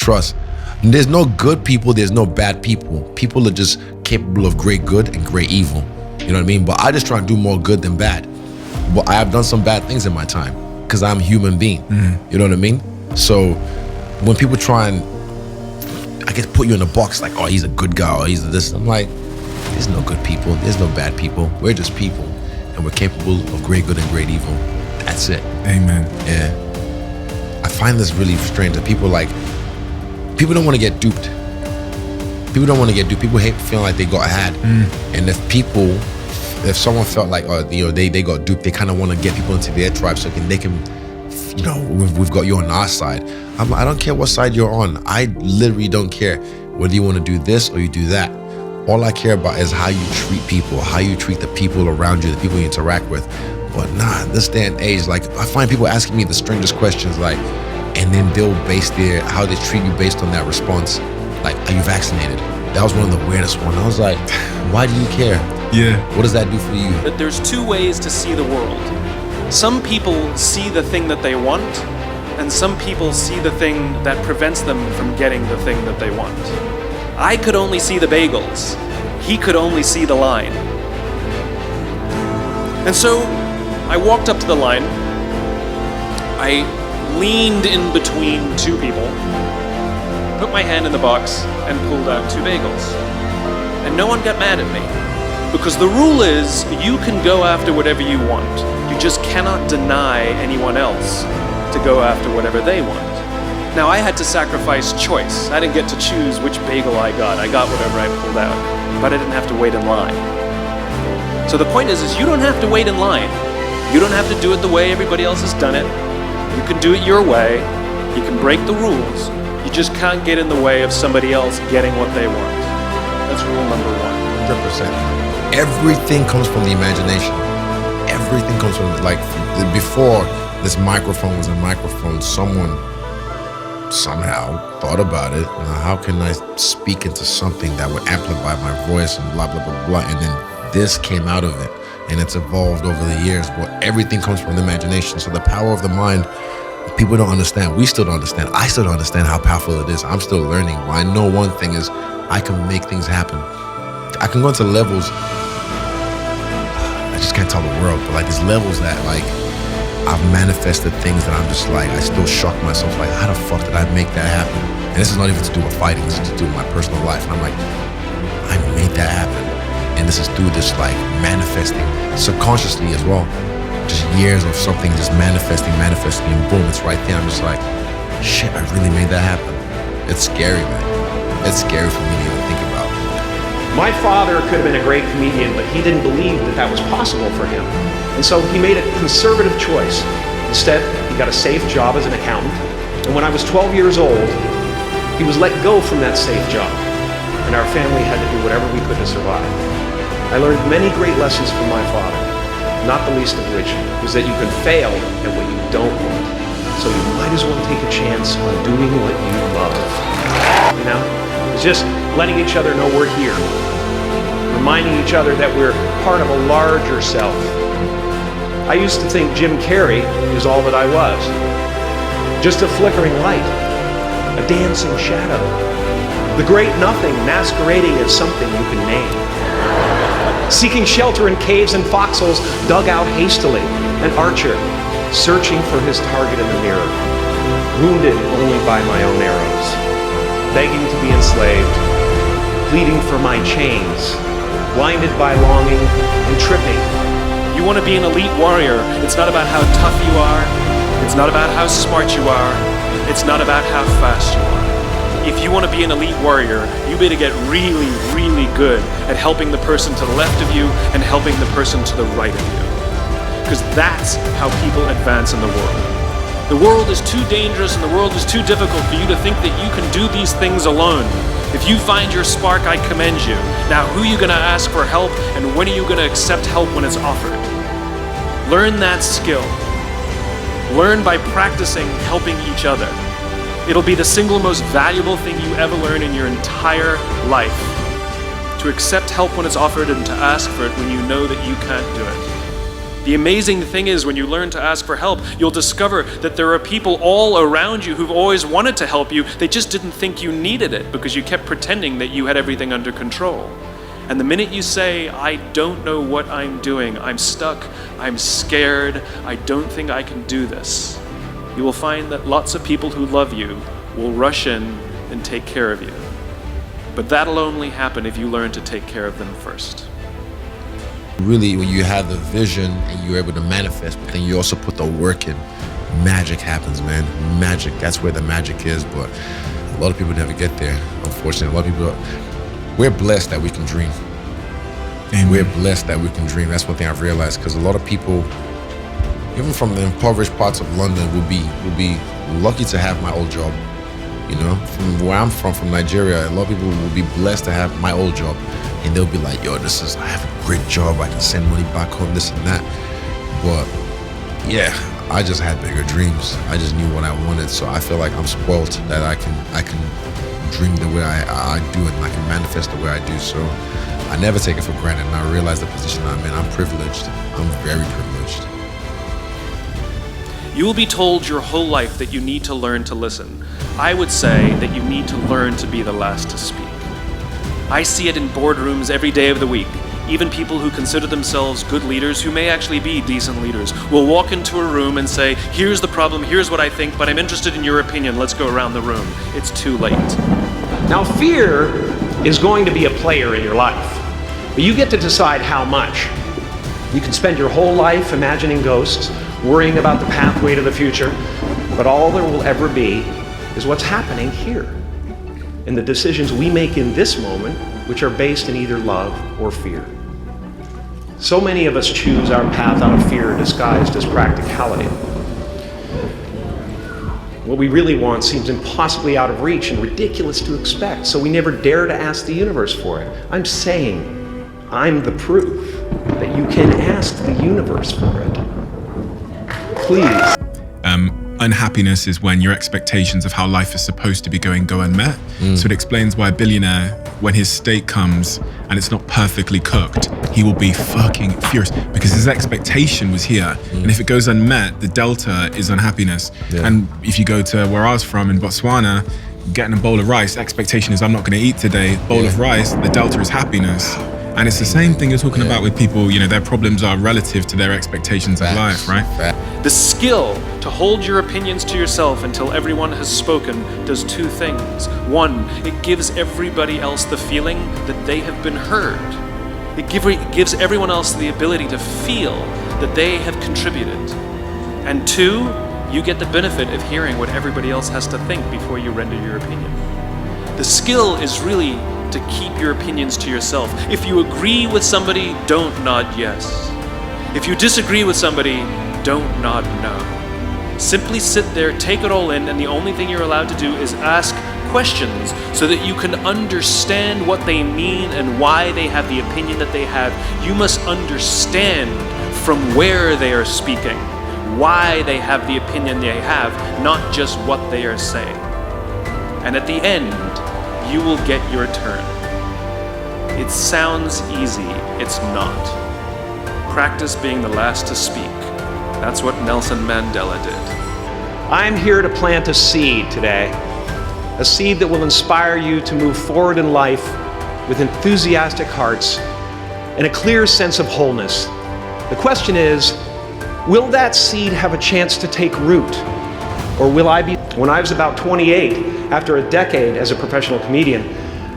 Trust. There's no good people, there's no bad people. People are just capable of great good and great evil. You know what I mean? But I just try to do more good than bad. But I have done some bad things in my time because I'm a human being. You know what I mean? So when people try and, I guess, put you in a box like, oh, he's a good guy, or he's this, I'm like, there's no good people, there's no bad people. We're just people, and we're capable of great good and great evil. That's it. Amen. Yeah. I find this really strange that people don't want to get duped. People don't want to get duped. People hate feeling like they got had. And if someone felt like, they got duped, they kind of want to get people into their tribe so they can, we've got you on our side. I don't care what side you're on. I literally don't care whether you want to do this or you do that. All I care about is how you treat people, how you treat the people around you, the people you interact with. But this day and age, like, I find people asking me the strangest questions, like, and then they'll base how they treat you based on that response. Like, are you vaccinated? That was one of the weirdest ones. I was like, why do you care? Yeah. What does that do for you? But there's two ways to see the world. Some people see the thing that they want, and some people see the thing that prevents them from getting the thing that they want. I could only see the bagels. He could only see the line. And so I walked up to the line. I leaned in between two people, put my hand in the box, and pulled out two bagels. And no one got mad at me. Because the rule is, you can go after whatever you want. You just cannot deny anyone else to go after whatever they want. Now, I had to sacrifice choice. I didn't get to choose which bagel I got. I got whatever I pulled out. But I didn't have to wait in line. So the point is you don't have to wait in line. You don't have to do it the way everybody else has done it. You can do it your way. You can break the rules. You just can't get in the way of somebody else getting what they want. That's rule number 1. 100%. Everything comes from the imagination. Everything comes from, like, before this microphone was a microphone, someone somehow thought about it. How can I speak into something that would amplify my voice and blah, blah, blah, blah. And then this came out of it. And it's evolved over the years. But everything comes from the imagination. So the power of the mind, people don't understand. We still don't understand. I still don't understand how powerful it is. I'm still learning. But I know one thing is I can make things happen. I can go into levels, I just can't tell the world, but like these levels that, like, I've manifested things that I'm just like, I still shock myself, like, how the fuck did I make that happen? And this is not even to do with fighting, this is to do with my personal life. And I'm like, I made that happen. And this is through this, like, manifesting subconsciously as well. Just years of something just manifesting, and boom, it's right there. I'm just like, shit, I really made that happen. It's scary, man. It's scary for me to even think about. My father could have been a great comedian, but he didn't believe that that was possible for him. And so he made a conservative choice. Instead, he got a safe job as an accountant. And when I was 12 years old, he was let go from that safe job. And our family had to do whatever we could to survive. I learned many great lessons from my father, not the least of which was that you can fail at what you don't want. So you might as well take a chance on doing what you love. You know? It's just letting each other know we're here. Reminding each other that we're part of a larger self. I used to think Jim Carrey is all that I was. Just a flickering light, a dancing shadow, the great nothing masquerading as something you can name. Seeking shelter in caves and foxholes dug out hastily, an archer searching for his target in the mirror, wounded only by my own arrows, begging to be enslaved, pleading for my chains, blinded by longing and tripping. You want to be an elite warrior. It's not about how tough you are. It's not about how smart you are. It's not about how fast you are. If you want to be an elite warrior, you better get really, really good at helping the person to the left of you and helping the person to the right of you. Because that's how people advance in the world. The world is too dangerous and the world is too difficult for you to think that you can do these things alone. If you find your spark, I commend you. Now, who are you going to ask for help, and when are you going to accept help when it's offered? Learn that skill. Learn by practicing helping each other. It'll be the single most valuable thing you ever learn in your entire life. To accept help when it's offered and to ask for it when you know that you can't do it. The amazing thing is, when you learn to ask for help, you'll discover that there are people all around you who've always wanted to help you. They just didn't think you needed it because you kept pretending that you had everything under control. And the minute you say, I don't know what I'm doing, I'm stuck, I'm scared, I don't think I can do this, you will find that lots of people who love you will rush in and take care of you. But that'll only happen if you learn to take care of them first. Really, when you have the vision and you're able to manifest, but then you also put the work in, magic happens, man. Magic, that's where the magic is, but a lot of people never get there, unfortunately. A lot of people, we're blessed that we can dream. Amen. We're blessed that we can dream. That's one thing I've realized, because a lot of people, even from the impoverished parts of London, will be lucky to have my old job. You know, from where I'm from Nigeria, a lot of people will be blessed to have my old job. And they'll be like, yo, I have a great job, I can send money back home, this and that. But yeah, I just had bigger dreams. I just knew what I wanted. So I feel like I'm spoiled that I can dream the way I do it, and I can manifest the way I do. So I never take it for granted, and I realize the position I'm in. I'm privileged. I'm very privileged. You will be told your whole life that you need to learn to listen. I would say that you need to learn to be the last to speak. I see it in boardrooms every day of the week. Even people who consider themselves good leaders, who may actually be decent leaders, will walk into a room and say, here's the problem, here's what I think, but I'm interested in your opinion, let's go around the room. It's too late. Now, fear is going to be a player in your life, but you get to decide how much. You can spend your whole life imagining ghosts, worrying about the pathway to the future, but all there will ever be is what's happening here, and the decisions we make in this moment, which are based in either love or fear. So many of us choose our path out of fear disguised as practicality. What we really want seems impossibly out of reach and ridiculous to expect, so we never dare to ask the universe for it. I'm saying, I'm the proof that you can ask the universe for it. Please. Unhappiness is when your expectations of how life is supposed to be go unmet. So it explains why a billionaire, when his steak comes and it's not perfectly cooked, he will be fucking furious because his expectation was here. And if it goes unmet, the delta is unhappiness. Yeah. And if you go to where I was from in Botswana, getting a bowl of rice, expectation is I'm not going to eat today. Bowl of rice, the delta is happiness. And it's the same thing you're talking about with people, their problems are relative to their expectations of life, right? The skill to hold your opinions to yourself until everyone has spoken does two things. One, it gives everybody else the feeling that they have been heard. It gives everyone else the ability to feel that they have contributed. And two, you get the benefit of hearing what everybody else has to think before you render your opinion. The skill is really to keep your opinions to yourself. If you agree with somebody, don't nod yes. If you disagree with somebody, don't nod no. Simply sit there, take it all in, and the only thing you're allowed to do is ask questions so that you can understand what they mean and why they have the opinion that they have. You must understand from where they are speaking, why they have the opinion they have, not just what they are saying. And at the end, you will get your turn. It sounds easy, it's not. Practice being the last to speak. That's what Nelson Mandela did. I'm here to plant a seed today, a seed that will inspire you to move forward in life with enthusiastic hearts and a clear sense of wholeness. The question is, will that seed have a chance to take root? Or will I be? When I was about 28, after a decade as a professional comedian,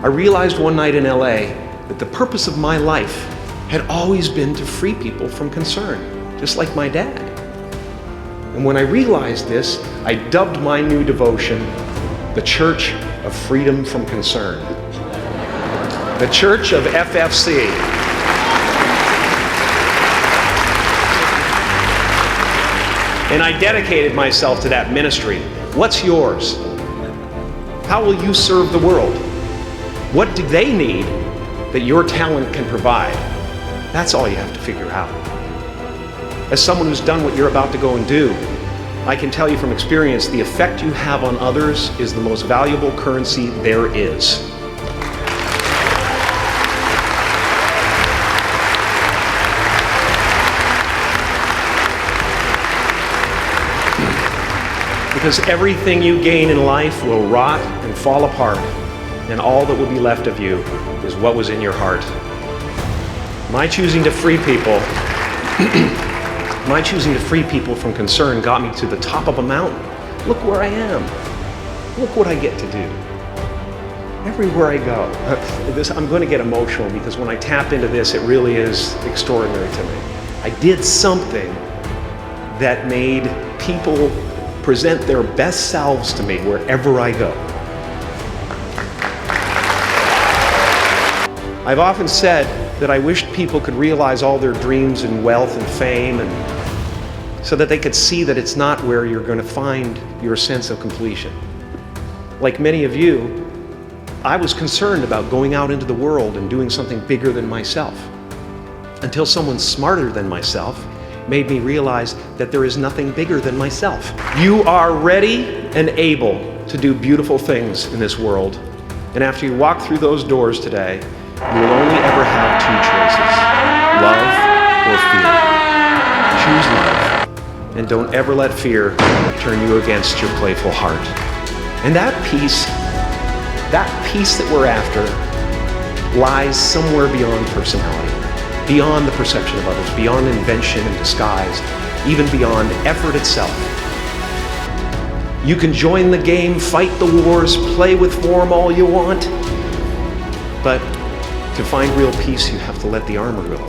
I realized one night in LA that the purpose of my life had always been to free people from concern, just like my dad. And when I realized this, I dubbed my new devotion the Church of Freedom from Concern. The Church of FFC. And I dedicated myself to that ministry. What's yours? How will you serve the world? What do they need that your talent can provide? That's all you have to figure out. As someone who's done what you're about to go and do, I can tell you from experience, the effect you have on others is the most valuable currency there is. Because everything you gain in life will rot and fall apart, and all that will be left of you is what was in your heart. My choosing to free people, my choosing to free people from concern got me to the top of a mountain. Look where I am. Look what I get to do. Everywhere I go. I'm going to get emotional because when I tap into this, it really is extraordinary to me. I did something that made people present their best selves to me wherever I go. I've often said that I wished people could realize all their dreams and wealth and fame, and so that they could see that it's not where you're going to find your sense of completion. Like many of you, I was concerned about going out into the world and doing something bigger than myself, until someone smarter than myself made me realize that there is nothing bigger than myself. You are ready and able to do beautiful things in this world. And after you walk through those doors today, you will only ever have two choices: love or fear. Choose love, and don't ever let fear turn you against your playful heart. And that peace that we're after lies somewhere beyond personality, beyond the perception of others, beyond invention and disguise, even beyond effort itself. You can join the game, fight the wars, play with form all you want, but to find real peace, you have to let the armor go.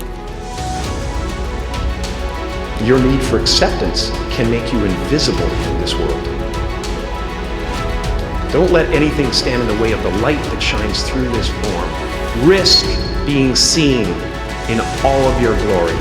Your need for acceptance can make you invisible in this world. Don't let anything stand in the way of the light that shines through this form. Risk being seen in all of your glory.